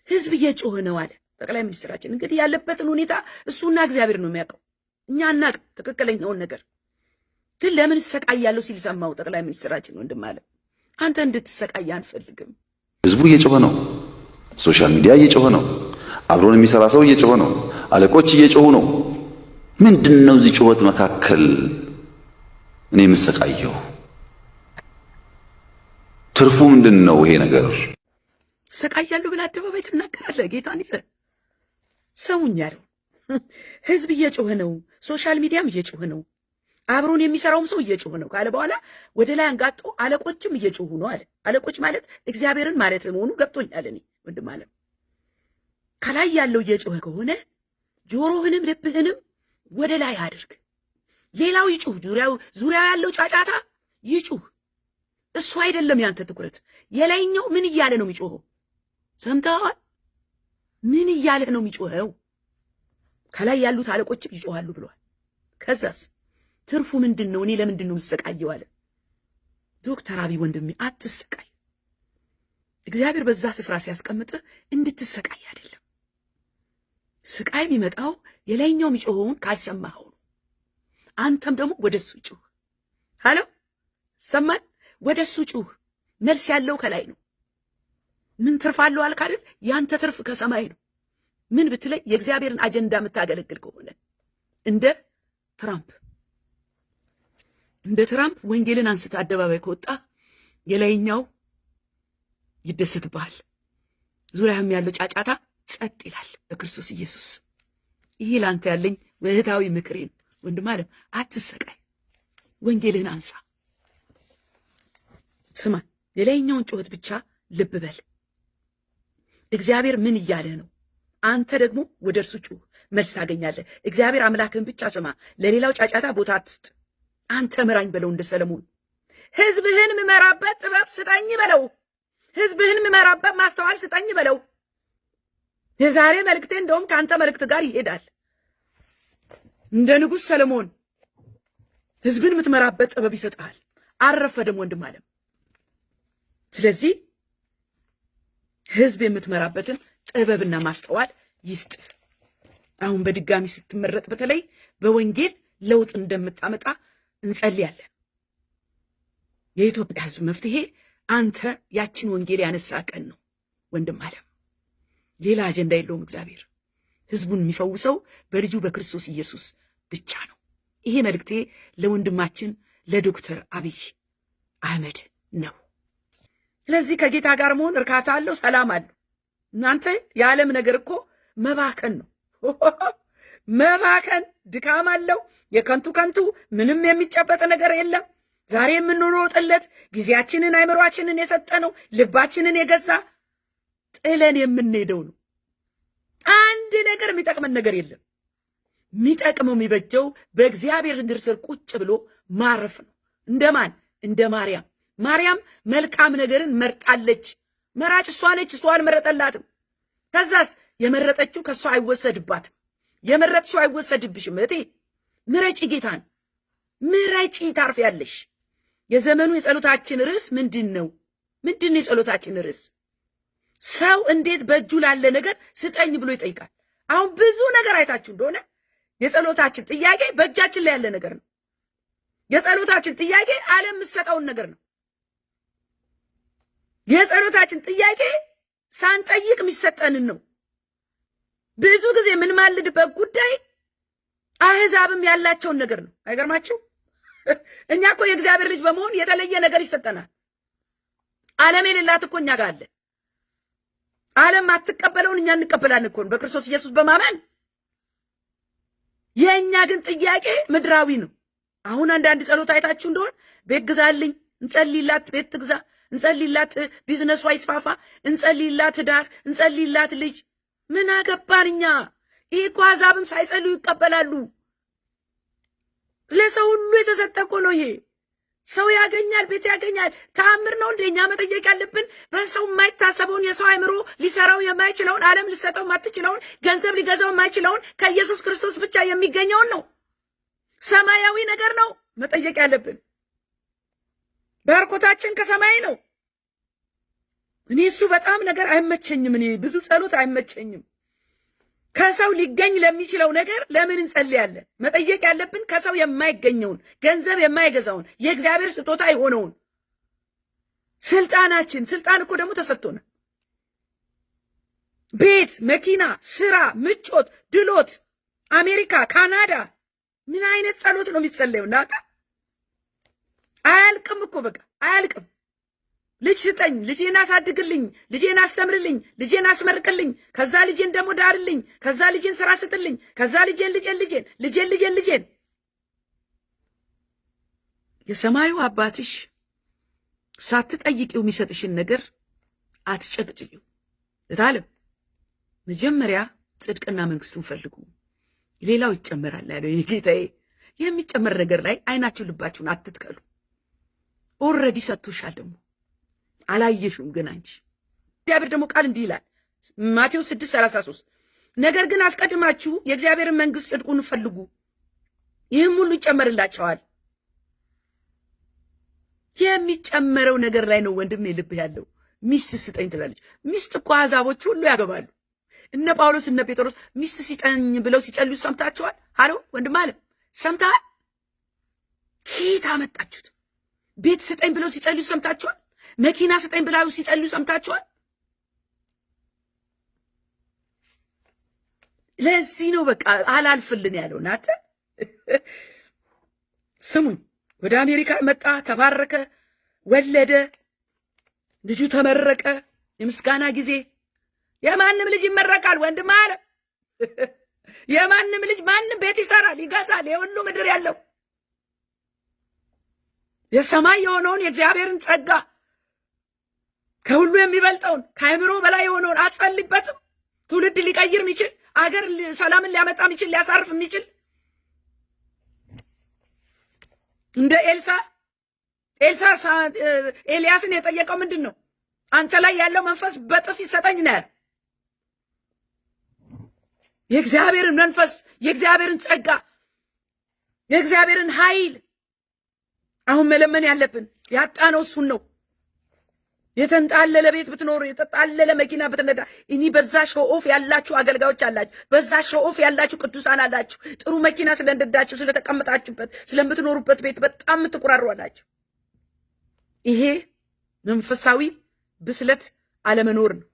ህዝብ እየጮኸ ነው አለ ጠቅላይ ሚኒስትራችን። እንግዲህ ያለበትን ሁኔታ እሱና እግዚአብሔር ነው የሚያውቀው፣ እኛ እናቅ ትክክለኛውን ነገር። ግን ለምን እሰቃያለሁ ሲል ሰማሁ ጠቅላይ ሚኒስትራችን። ወንድም አለ አንተ እንድትሰቃይ አንፈልግም። ህዝቡ እየጮኸ ነው፣ ሶሻል ሚዲያ እየጮኸ ነው፣ አብሮን የሚሰራ ሰው እየጮኸ ነው፣ አለቆች እየጮሁ ነው። ምንድነው እዚህ ጩኸት መካከል እኔ የምሰቃየው? ትርፉ ምንድነው? ይሄ ነገር ሰቃያለሁ ብለህ አደባባይ ትናገራለህ። ጌታን ይዘህ ሰውኛለሁ። ህዝብ እየጮኸ ነው፣ ሶሻል ሚዲያም እየጮህ ነው፣ አብሮን የሚሰራውም ሰው እየጮህ ነው ካለ በኋላ ወደ ላይ አንጋጦ አለቆችም እየጮሁ ነው አለ። አለቆች ማለት እግዚአብሔርን ማለት መሆኑ ገብቶኛል። እኔ ወንድም አለም ከላይ ያለው እየጮህ ከሆነ ጆሮህንም ልብህንም ወደ ላይ አድርግ። ሌላው ይጩህ፣ ዙሪያው ያለው ጫጫታ ይጩህ። እሱ አይደለም ያንተ ትኩረት። የላይኛው ምን እያለ ነው የሚጮኸው? ሰምተዋል? ምን እያለ ነው የሚጮኸው? ከላይ ያሉት አለቆችም ይጮሃሉ ብለዋል። ከዛስ ትርፉ ምንድን ነው? እኔ ለምንድን ነው የምሰቃየው አለ ዶክተር አብይ። ወንድሜ አትሰቃይ። እግዚአብሔር በዛ ስፍራ ሲያስቀምጥህ እንድትሰቃይ አይደለም። ስቃይ የሚመጣው የላይኛው የሚጮኸውን ካልሰማኸው ነው። አንተም ደግሞ ወደሱ ጩህ። ሃሎ ሰማን? ወደሱ ጩህ። መልስ ያለው ከላይ ነው። ምን ትርፍ አለው አልክ አይደል? ያንተ ትርፍ ከሰማይ ነው። ምን ብትለይ የእግዚአብሔርን አጀንዳ የምታገለግል ከሆነ እንደ ትራምፕ ወንጌልን አንስተ አደባባይ ከወጣ የላይኛው ይደሰትብሃል፣ ዙሪያህም ያለው ጫጫታ ጸጥ ይላል በክርስቶስ ኢየሱስ። ይሄ ለአንተ ያለኝ እህታዊ ምክሬ ነው። ወንድም አለም አትሰቃይ፣ ወንጌልን አንሳ። ስማ፣ የላይኛውን ጩኸት ብቻ ልብ በል። እግዚአብሔር ምን እያለ ነው? አንተ ደግሞ ወደ እርሱ ጩህ፣ መልስ ታገኛለህ። እግዚአብሔር አምላክህን ብቻ ስማ፣ ለሌላው ጫጫታ ቦታ አትስጥ። አንተ ምራኝ በለው እንደ ሰለሞን። ህዝብህን ምመራበት ጥበብ ስጠኝ በለው። ህዝብህን ምመራበት ማስተዋል ስጠኝ በለው። የዛሬ መልእክቴ እንደውም ከአንተ መልእክት ጋር ይሄዳል። እንደ ንጉሥ ሰለሞን ህዝብን የምትመራበት ጥበብ ይሰጥሃል። አልረፈደም ወንድም አለም። ስለዚህ ህዝብ የምትመራበትን ጥበብና ማስተዋል ይስጥ። አሁን በድጋሚ ስትመረጥ በተለይ በወንጌል ለውጥ እንደምታመጣ እንጸልያለን። የኢትዮጵያ ህዝብ መፍትሄ አንተ ያችን ወንጌል ያነሳ ቀን ነው ወንድም አለም። ሌላ አጀንዳ የለውም። እግዚአብሔር ህዝቡን የሚፈውሰው በልጁ በክርስቶስ ኢየሱስ ብቻ ነው። ይሄ መልእክቴ ለወንድማችን ለዶክተር አብይ አህመድ ነው። ስለዚህ ከጌታ ጋር መሆን እርካታ አለው፣ ሰላም አለው። እናንተ የዓለም ነገር እኮ መባከን ነው። መባከን ድካም አለው። የከንቱ ምንም የሚጨበጥ ነገር የለም። ዛሬ የምንሮጥለት ጊዜያችንን አይምሯችንን የሰጠነው ልባችንን የገዛ ጥለን የምንሄደው ነው። አንድ ነገር የሚጠቅመን ነገር የለም። የሚጠቅመው የሚበጀው በእግዚአብሔር እግር ስር ቁጭ ብሎ ማረፍ ነው። እንደማን? እንደ ማርያም መልካም ነገርን መርጣለች። መራጭ እሷ ነች፣ እሷ አልመረጠላትም። ከዛስ የመረጠችው ከእሷ አይወሰድባትም። የመረጥሽው አይወሰድብሽም። እህቴ ምረጪ፣ ጌታን ምረጪ፣ ታርፊያለሽ። የዘመኑ የጸሎታችን ርዕስ ምንድን ነው? የጸሎታችን ርዕስ? ሰው እንዴት በእጁ ላለ ነገር ስጠኝ ብሎ ይጠይቃል? አሁን ብዙ ነገር አይታችሁ እንደሆነ የጸሎታችን ጥያቄ በእጃችን ላይ ያለ ነገር ነው። የጸሎታችን ጥያቄ ዓለም የምትሰጠውን ነገር ነው። የጸሎታችን ጥያቄ ሳንጠይቅ የሚሰጠንን ነው። ብዙ ጊዜ የምንማልድበት ጉዳይ አህዛብም ያላቸውን ነገር ነው። አይገርማችሁ? እኛ እኮ የእግዚአብሔር ልጅ በመሆን የተለየ ነገር ይሰጠናል። ዓለም የሌላት እኮ እኛ ጋር አለ። ዓለም አትቀበለውን እኛ እንቀበላለን እኮ በክርስቶስ ኢየሱስ በማመን። የእኛ ግን ጥያቄ ምድራዊ ነው። አሁን አንዳንድ ጸሎት አይታችሁ እንደሆን ቤት ግዛልኝ፣ እንጸልይላት፣ ቤት ትግዛ፣ እንጸልይላት፣ ቢዝነሷ ይስፋፋ፣ እንጸልይላት፣ ዳር፣ እንጸልይላት፣ ልጅ። ምን አገባን እኛ? ይህ እኮ አሕዛብም ሳይጸልዩ ይቀበላሉ። ለሰው ሁሉ የተሰጠ እኮ ነው ይሄ። ሰው ያገኛል፣ ቤት ያገኛል። ተአምር ነው እንደ እኛ መጠየቅ ያለብን በሰው የማይታሰበውን የሰው አእምሮ ሊሰራው የማይችለውን ዓለም ሊሰጠው የማትችለውን ገንዘብ ሊገዛው የማይችለውን ከኢየሱስ ክርስቶስ ብቻ የሚገኘውን ነው። ሰማያዊ ነገር ነው መጠየቅ ያለብን። ባርኮታችን ከሰማይ ነው። እኔ እሱ በጣም ነገር አይመቸኝም። እኔ ብዙ ጸሎት አይመቸኝም። ከሰው ሊገኝ ለሚችለው ነገር ለምን እንጸልያለን? መጠየቅ ያለብን ከሰው የማይገኘውን ገንዘብ የማይገዛውን የእግዚአብሔር ስጦታ የሆነውን ስልጣናችን። ስልጣን እኮ ደግሞ ተሰጥቶናል። ቤት፣ መኪና፣ ስራ፣ ምቾት፣ ድሎት፣ አሜሪካ፣ ካናዳ። ምን አይነት ጸሎት ነው የሚጸለየው? እናታ አያልቅም እኮ በቃ አያልቅም። ልጅ ስጠኝ፣ ልጄን አሳድግልኝ፣ ልጄን አስተምርልኝ፣ ልጄን አስመርቅልኝ፣ ከዛ ልጄን ደግሞ ዳርልኝ፣ ከዛ ልጄን ስራ ስጥልኝ፣ ከዛ ልጄን የሰማዩ አባትሽ ሳትጠይቂው የሚሰጥሽን ነገር አትጨቅጭቂው። እታለም መጀመሪያ ጽድቅና መንግስቱን ፈልጉ፣ ሌላው ይጨመራል ያለው ጌታዬ። የሚጨመር ነገር ላይ አይናችሁ ልባችሁን አትትከሉ። ኦልሬዲ ሰጥቶሻል፣ ደግሞ አላየሽውም ግን አንቺ። እግዚአብሔር ደግሞ ቃል እንዲህ ይላል ማቴዎስ 6:33 ነገር ግን አስቀድማችሁ የእግዚአብሔርን መንግስት ጽድቁን ፈልጉ፣ ይህም ሁሉ ይጨመርላቸዋል። የሚጨመረው ነገር ላይ ነው ወንድሜ ልብህ ያለው። ሚስት ስጠኝ ትላለች። ሚስት እኮ አሕዛቦች ሁሉ ያገባሉ። እነ ጳውሎስ እነ ጴጥሮስ ሚስት ሲጠኝ ብለው ሲጸልዩ ሰምታችኋል? አሎ ወንድም አለ ሰምተሃል? ኬት አመጣችሁት? ቤት ስጠኝ ብለው ሲጸልዩ ሰምታችኋል? መኪና ስጠኝ ብለው ሲጸልዩ ሰምታችኋል? ለዚህ ነው በቃ አላልፍልን ያለው። ናተ ስሙኝ፣ ወደ አሜሪካ መጣ፣ ተባረከ፣ ወለደ፣ ልጁ ተመረቀ። የምስጋና ጊዜ። የማንም ልጅ ይመረቃል ወንድም አለ። የማንም ልጅ ማንም ቤት ይሰራል፣ ይገዛል። የሁሉ ምድር ያለው የሰማይ የሆነውን የእግዚአብሔርን ጸጋ ከሁሉ የሚበልጠውን ከአእምሮ በላይ የሆነውን አትጸልይበትም? ትውልድ ሊቀይር የሚችል አገር ሰላምን ሊያመጣ የሚችል ሊያሳርፍ የሚችል እንደ ኤልሳ ኤልያስን የጠየቀው ምንድን ነው? አንተ ላይ ያለው መንፈስ በጥፍ ይሰጠኝ ነው ያለው። የእግዚአብሔርን መንፈስ፣ የእግዚአብሔርን ጸጋ፣ የእግዚአብሔርን ኃይል አሁን መለመን ያለብን። ያጣነው እሱን ነው። የተንጣለለ ቤት ብትኖር፣ የተጣለለ መኪና ብትነዳ፣ እኒ በዛ ሾኦፍ ያላችሁ አገልጋዮች አላችሁ፣ በዛ ሾኦፍ ያላችሁ ቅዱሳን አላችሁ። ጥሩ መኪና ስለነዳችሁ፣ ስለተቀመጣችሁበት፣ ስለምትኖሩበት ቤት በጣም የምትቆራሩ አላችሁ። ይሄ መንፈሳዊ ብስለት አለመኖር ነው።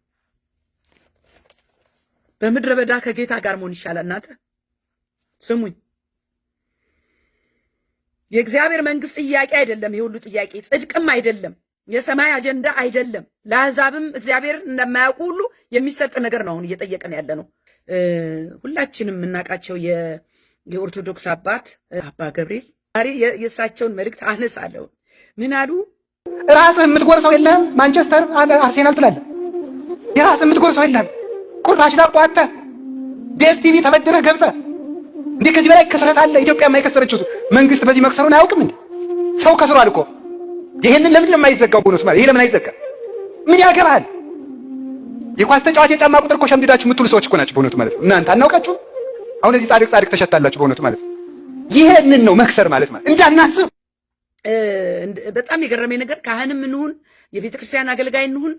በምድረ በዳ ከጌታ ጋር መሆን ይሻላል። እናንተ ስሙኝ፣ የእግዚአብሔር መንግስት ጥያቄ አይደለም። የሁሉ ጥያቄ ጽድቅም አይደለም፣ የሰማይ አጀንዳ አይደለም። ለአሕዛብም እግዚአብሔር እንደማያውቁ ሁሉ የሚሰጥ ነገር ነው አሁን እየጠየቀን ያለ ነው። ሁላችንም የምናውቃቸው የኦርቶዶክስ አባት አባ ገብርኤል ዛሬ የእሳቸውን መልእክት አነሳለሁ። ምን አሉ? ራስህ የምትጎርሰው የለህም። ማንቸስተር አርሴናል ትላለህ። የራስህ የምትጎርሰው የለህም። ቁራሽ ዳቦ አጥተህ ዲኤስቲቪ ተበድረህ ገብተህ እንዴ ከዚህ በላይ ክስረት አለ? ኢትዮጵያ የማይከሰረችው መንግስት በዚህ መክሰሩን አያውቅም እንዴ? ሰው ከስሯል እኮ። ይሄንን ለምን የማይዘጋው ቦኖስ ማለት ይሄ ለምን አይዘጋም? ምን ያገባል? የኳስ ተጫዋች የጫማ ቁጥር እኮ ሸምድዳችሁ የምትውሉ ሰዎች እኮ ናችሁ በእውነቱ ማለት ነው። እናንተ አናውቃችሁ? አሁን እዚህ ጻድቅ ተሸታላችሁ በእውነቱ ማለት ነው። ይሄንን ነው መክሰር ማለት እንዳናስብ። በጣም የገረመኝ ነገር ካህንም እንሁን የቤተ ክርስቲያን አገልጋይ እንሁን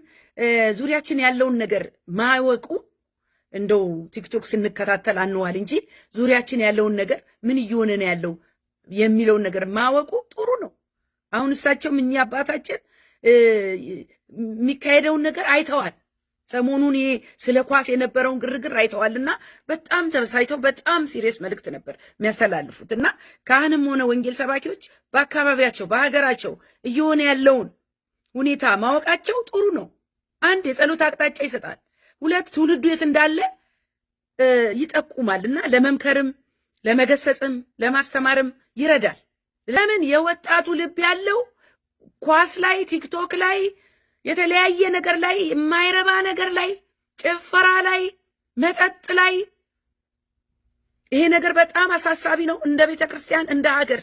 ዙሪያችን ያለውን ነገር ማወቁ እንደው ቲክቶክ ስንከታተል አንዋል እንጂ ዙሪያችን ያለውን ነገር ምን እየሆነ ነው ያለው የሚለውን ነገር ማወቁ ጥሩ ነው። አሁን እሳቸውም እኛ አባታችን የሚካሄደውን ነገር አይተዋል። ሰሞኑን ይሄ ስለ ኳስ የነበረውን ግርግር አይተዋልና በጣም ተበሳይተው በጣም ሲሪየስ መልእክት ነበር የሚያስተላልፉት። እና ካህንም ሆነ ወንጌል ሰባኪዎች በአካባቢያቸው በሀገራቸው እየሆነ ያለውን ሁኔታ ማወቃቸው ጥሩ ነው። አንድ የጸሎት አቅጣጫ ይሰጣል። ሁለት ትውልዱ የት እንዳለ ይጠቁማልና ለመምከርም ለመገሰጽም ለማስተማርም ይረዳል። ለምን የወጣቱ ልብ ያለው ኳስ ላይ፣ ቲክቶክ ላይ፣ የተለያየ ነገር ላይ፣ የማይረባ ነገር ላይ፣ ጭፈራ ላይ፣ መጠጥ ላይ። ይሄ ነገር በጣም አሳሳቢ ነው። እንደ ቤተ ክርስቲያን እንደ ሀገር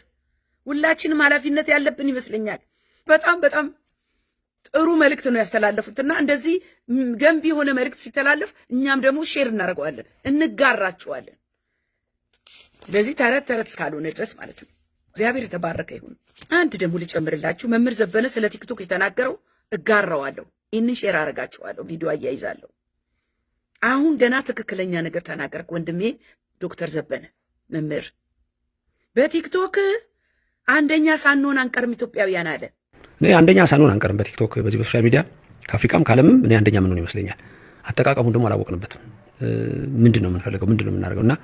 ሁላችንም ኃላፊነት ያለብን ይመስለኛል። በጣም በጣም ጥሩ መልእክት ነው ያስተላለፉትና እንደዚህ ገንቢ የሆነ መልእክት ሲተላለፍ እኛም ደግሞ ሼር እናደርገዋለን፣ እንጋራቸዋለን። ስለዚህ ተረት እስካልሆነ ድረስ ማለት ነው። እግዚአብሔር የተባረከ ይሁን። አንድ ደግሞ ልጨምርላችሁ። መምህር ዘበነ ስለ ቲክቶክ የተናገረው እጋራዋለሁ፣ ይህንን ሼር አደርጋችኋለሁ፣ ቪዲዮ አያይዛለሁ። አሁን ገና ትክክለኛ ነገር ተናገርክ ወንድሜ ዶክተር ዘበነ መምህር። በቲክቶክ አንደኛ ሳንሆን አንቀርም ኢትዮጵያውያን አለ። እኔ አንደኛ ሳንሆን አንቀርም በቲክቶክ በዚህ በሶሻል ሚዲያ ከአፍሪካም ከዓለምም እኔ አንደኛ ምንሆን ይመስለኛል። አጠቃቀሙን ደግሞ አላወቅንበትም። ምንድን ነው የምንፈልገው? ምንድን ነው የምናደርገው? እና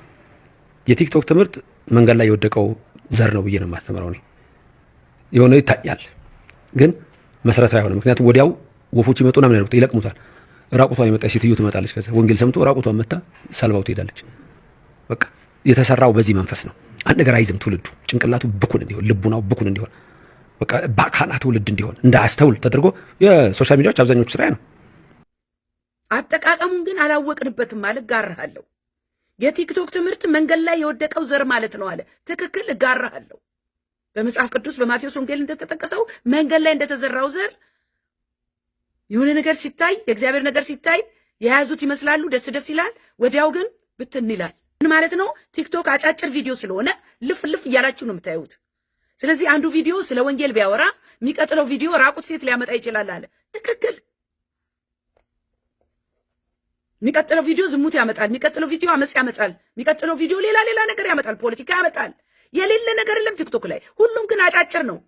የቲክቶክ ትምህርት መንገድ ላይ የወደቀው ዘር ነው ብዬ ነው የማስተምረው። እኔ የሆነ ይታያል፣ ግን መሰረታዊ አይሆንም። ምክንያቱም ወዲያው ወፎች ይመጡና ምን ያደርጉት? ይለቅሙታል። ራቁቷን የመጣች ሴትዮ ትመጣለች። ከዛ ወንጌል ሰምቶ ራቁቷን መታ ሰልባው ትሄዳለች። በቃ የተሰራው በዚህ መንፈስ ነው። አንድ ነገር አይዝም። ትውልዱ ጭንቅላቱ ብኩን እንዲሆን፣ ልቡናው ብኩን እንዲሆን፣ በቃ ባካና ትውልድ እንዲሆን እንዳያስተውል ተደርጎ የሶሻል ሚዲያዎች አብዛኞቹ ስራ ነው። አጠቃቀሙን ግን አላወቅንበትም ማለት እጋራሃለሁ። የቲክቶክ ትምህርት መንገድ ላይ የወደቀው ዘር ማለት ነው አለ። ትክክል፣ እጋራሃለሁ። በመጽሐፍ ቅዱስ በማቴዎስ ወንጌል እንደተጠቀሰው መንገድ ላይ እንደተዘራው ዘር የሆነ ነገር ሲታይ፣ የእግዚአብሔር ነገር ሲታይ የያዙት ይመስላሉ፣ ደስ ደስ ይላል፣ ወዲያው ግን ብትን ይላል። ምን ማለት ነው? ቲክቶክ አጫጭር ቪዲዮ ስለሆነ ልፍ ልፍ እያላችሁ ነው የምታዩት። ስለዚህ አንዱ ቪዲዮ ስለ ወንጌል ቢያወራ የሚቀጥለው ቪዲዮ ራቁት ሴት ሊያመጣ ይችላል አለ። ትክክል። የሚቀጥለው ቪዲዮ ዝሙት ያመጣል፣ የሚቀጥለው ቪዲዮ አመጽ ያመጣል፣ የሚቀጥለው ቪዲዮ ሌላ ነገር ያመጣል፣ ፖለቲካ ያመጣል። የሌለ ነገር የለም ቲክቶክ ላይ። ሁሉም ግን አጫጭር ነው።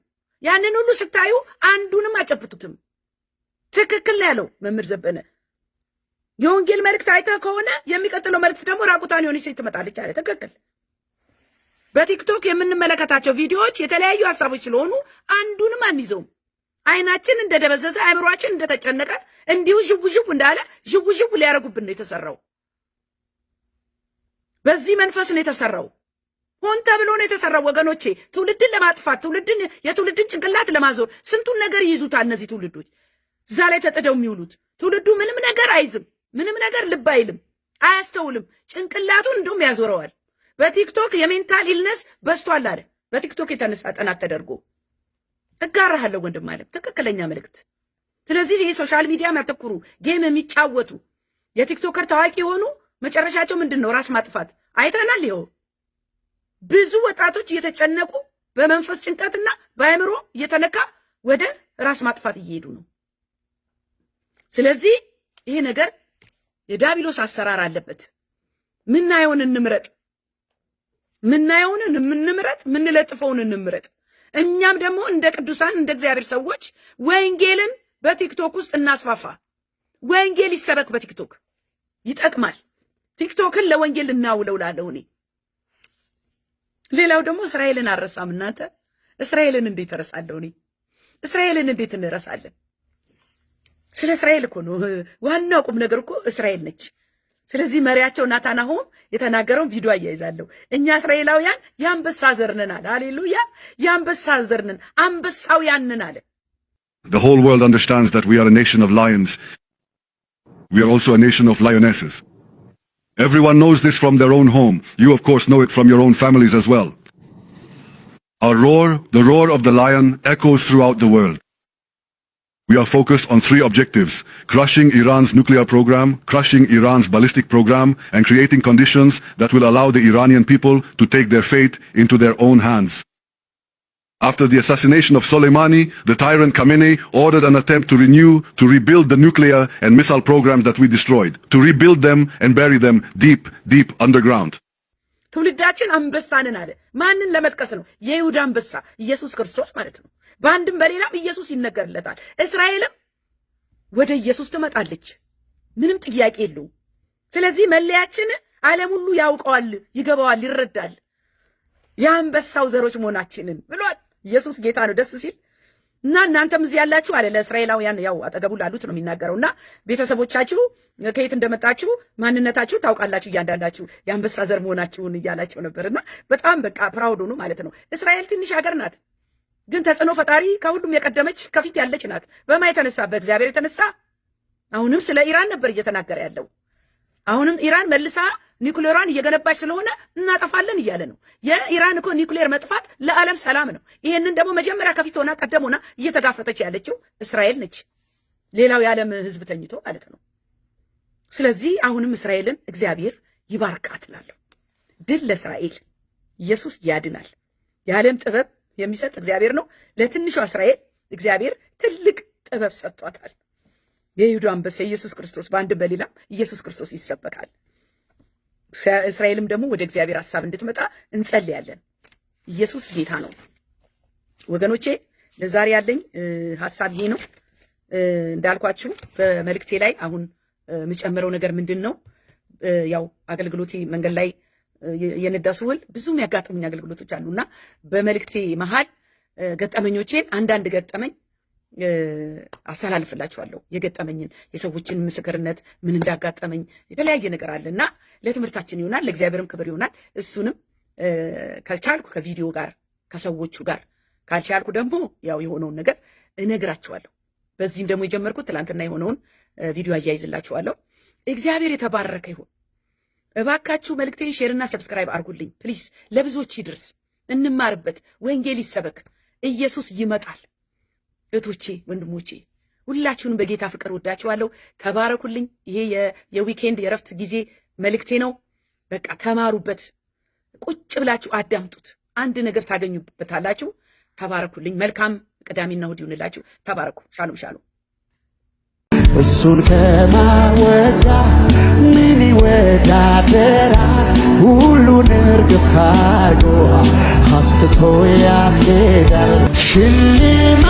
ያንን ሁሉ ስታዩ አንዱንም አጨብጡትም። ትክክል ነው ያለው መምህር ዘበነ። የወንጌል መልእክት አይተህ ከሆነ የሚቀጥለው መልእክት ደግሞ ራቁቷን የሆነች ሴት ትመጣለች አለ። ትክክል። በቲክቶክ የምንመለከታቸው ቪዲዮዎች የተለያዩ ሀሳቦች ስለሆኑ አንዱንም አንይዘውም። አይናችን እንደደበዘዘ አእምሯችን እንደተጨነቀ እንዲሁ ዥው እንዳለ ዥው ሊያረጉብን ነው የተሰራው። በዚህ መንፈስ ነው የተሰራው። ሆን ተብሎ ነው የተሰራው ወገኖቼ። ትውልድን ለማጥፋት የትውልድን ጭንቅላት ለማዞር ስንቱን ነገር ይይዙታል እነዚህ ትውልዶች። እዛ ላይ ተጥደው የሚውሉት ትውልዱ ምንም ነገር አይዝም፣ ምንም ነገር ልብ አይልም፣ አያስተውልም። ጭንቅላቱን እንደውም ያዞረዋል። በቲክቶክ የሜንታል ኢልነስ በስቷል አለ። በቲክቶክ የተነሳ ጥናት ተደርጎ እጋራሃለሁ ወንድም አለ። ትክክለኛ መልእክት። ስለዚህ ይህ ሶሻል ሚዲያ የሚያተኩሩ ጌም የሚጫወቱ የቲክቶከር ታዋቂ የሆኑ መጨረሻቸው ምንድን ነው? ራስ ማጥፋት አይተናል። ይኸው ብዙ ወጣቶች እየተጨነቁ በመንፈስ ጭንቀትና በአእምሮ እየተነካ ወደ ራስ ማጥፋት እየሄዱ ነው። ስለዚህ ይሄ ነገር የዲያብሎስ አሰራር አለበት። ምናየውን እንምረጥ፣ ምናየውን እንምረጥ፣ ምንለጥፈውን እንምረጥ። እኛም ደግሞ እንደ ቅዱሳን እንደ እግዚአብሔር ሰዎች ወንጌልን በቲክቶክ ውስጥ እናስፋፋ። ወንጌል ይሰበክ በቲክቶክ ይጠቅማል። ቲክቶክን ለወንጌል እናውለው ላለሁ እኔ። ሌላው ደግሞ እስራኤልን አረሳም። እናንተ እስራኤልን እንዴት እረሳለሁ እኔ? እስራኤልን እንዴት እንረሳለን? ስለ እስራኤል እኮ ነው ዋናው ቁም ነገር እኮ እስራኤል ነች። ስለዚህ መሪያቸው ናታናሆም የተናገረውን ቪዲዮ አያይዛለሁ። እኛ እስራኤላውያን የአንበሳ ዘር ነን አለ። ሃሌሉያ! የአንበሳ ዘር ነን፣ አንበሳውያን ነን አለ። The whole world understands that we are a nation of lions. We are also a nation of lionesses. Everyone knows this from their own home. You of course know it from your own families as well. Our roar, the roar of the lion, echoes throughout the world. We are focused on 3 objectives: crushing Iran's nuclear program, crushing Iran's ballistic program, and creating conditions that will allow the Iranian people to take their fate into their own hands. After the assassination of Soleimani, the tyrant Khamenei ordered an attempt to rebuild the nuclear and missile programs that we destroyed, to rebuild them and bury them deep underground. ትውልዳችን አንበሳ ነን አለ። ማንን ለመጥቀስ ነው? የይሁዳ አንበሳ ኢየሱስ ክርስቶስ ማለት ነው። በአንድም በሌላም ኢየሱስ ይነገርለታል። እስራኤልም ወደ ኢየሱስ ትመጣለች፣ ምንም ጥያቄ የለውም። ስለዚህ መለያችን ዓለም ሁሉ ያውቀዋል፣ ይገባዋል፣ ይረዳል የአንበሳው ዘሮች መሆናችንን ብሏል። ኢየሱስ ጌታ ነው። ደስ ሲል እና እናንተም እዚህ ያላችሁ አለ ለእስራኤላውያን ያው አጠገቡ ላሉት ነው የሚናገረውና ቤተሰቦቻችሁ ከየት እንደመጣችሁ ማንነታችሁ ታውቃላችሁ፣ እያንዳንዳችሁ የአንበሳ ዘር መሆናችሁን እያላቸው ነበርና በጣም በቃ ፕራውድ ሆኑ ማለት ነው። እስራኤል ትንሽ ሀገር ናት፣ ግን ተጽዕኖ ፈጣሪ ከሁሉም የቀደመች ከፊት ያለች ናት። በማ የተነሳ? በእግዚአብሔር የተነሳ። አሁንም ስለ ኢራን ነበር እየተናገረ ያለው። አሁንም ኢራን መልሳ ኒውክሌሯን እየገነባች ስለሆነ እናጠፋለን እያለ ነው። የኢራን እኮ ኒውክሌር መጥፋት ለዓለም ሰላም ነው። ይሄንን ደግሞ መጀመሪያ ከፊት ሆና ቀደም ሆና እየተጋፈጠች ያለችው እስራኤል ነች፣ ሌላው የዓለም ሕዝብ ተኝቶ ማለት ነው። ስለዚህ አሁንም እስራኤልን እግዚአብሔር ይባርካት እላለሁ። ድል ለእስራኤል። ኢየሱስ ያድናል። የዓለም ጥበብ የሚሰጥ እግዚአብሔር ነው። ለትንሿ እስራኤል እግዚአብሔር ትልቅ ጥበብ ሰጥቷታል። የይሁዳ አንበሳ ኢየሱስ ክርስቶስ በአንድም በሌላም ኢየሱስ ክርስቶስ ይሰበካል። እስራኤልም ደግሞ ወደ እግዚአብሔር ሐሳብ እንድትመጣ እንጸልያለን። ኢየሱስ ጌታ ነው። ወገኖቼ ለዛሬ ያለኝ ሐሳብ ይሄ ነው። እንዳልኳችሁ በመልእክቴ ላይ አሁን የምጨምረው ነገር ምንድን ነው? ያው አገልግሎቴ መንገድ ላይ የነዳ ስውል ብዙ የሚያጋጥሙኝ አገልግሎቶች አሉና በመልእክቴ መሃል ገጠመኞቼን አንዳንድ ገጠመኝ አስተላልፍላችኋለሁ። የገጠመኝን የሰዎችን ምስክርነት ምን እንዳጋጠመኝ የተለያየ ነገር አለና ለትምህርታችን ይሆናል፣ ለእግዚአብሔርም ክብር ይሆናል። እሱንም ከቻልኩ ከቪዲዮ ጋር ከሰዎቹ ጋር ካልቻልኩ ደግሞ ያው የሆነውን ነገር እነግራችኋለሁ። በዚህም ደግሞ የጀመርኩት ትላንትና የሆነውን ቪዲዮ አያይዝላችኋለሁ። እግዚአብሔር የተባረከ ይሁን። እባካችሁ መልእክቴን ሼርና ሰብስክራይብ አድርጉልኝ ፕሊዝ፣ ለብዙዎች ይድረስ፣ እንማርበት፣ ወንጌል ይሰበክ። ኢየሱስ ይመጣል። እህቶቼ ወንድሞቼ፣ ሁላችሁንም በጌታ ፍቅር ወዳችኋለሁ። ተባረኩልኝ። ይሄ የዊኬንድ የረፍት ጊዜ መልእክቴ ነው። በቃ ተማሩበት፣ ቁጭ ብላችሁ አዳምጡት፣ አንድ ነገር ታገኙበታላችሁ። ተባረኩልኝ። መልካም ቅዳሜና እሑድ ይሁንላችሁ። ተባረኩ። ሻሎም ሻሎም። እሱን ከማወዳ ምን ይወዳደራል? ሁሉን እርግፍ አድርጎ አስትቶ ያስኬዳል ሽልማ